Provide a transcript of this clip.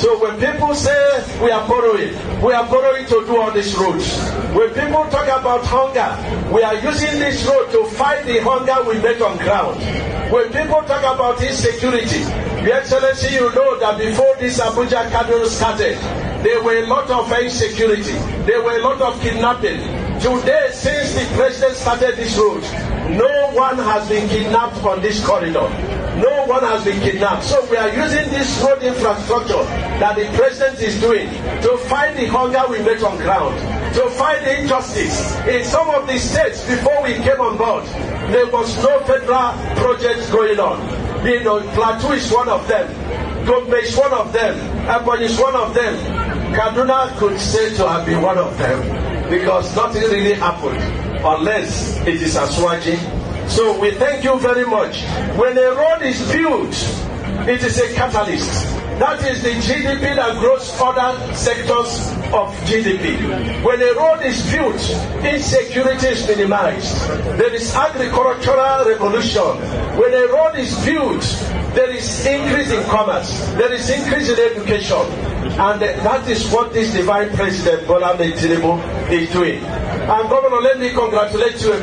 So when people say we are borrowing to do all these roads. When people talk about hunger, we are using this road to fight the hunger we met on ground. When people talk about insecurity, Your Excellency, you know that before this Abuja Kaduna started, there were a lot of insecurity. There were a lot of kidnapping. Today, since the president started this road, no one has been kidnapped on this corridor. No one has been kidnapped. So we are using this road infrastructure that the president is doing to fight the hunger we met on ground, to fight the injustice. In some of the states, before we came on board, there was no federal project going on. You know, Plateau is one of them. Gombe is one of them. Ebonyi is one of them. Kaduna could say to have been one of them because nothing really happened unless it is Aswaji. So we thank you very much. When a road is built, it is a catalyst. That is the GDP that grows other sectors of GDP. When a road is built, insecurity is minimized. There is agricultural revolution. When a road is built, there is increase in commerce. There is increase in education. And that is what this divine president, Prof.Mgbeke Tinubu, is doing. And Governor, let me congratulate you.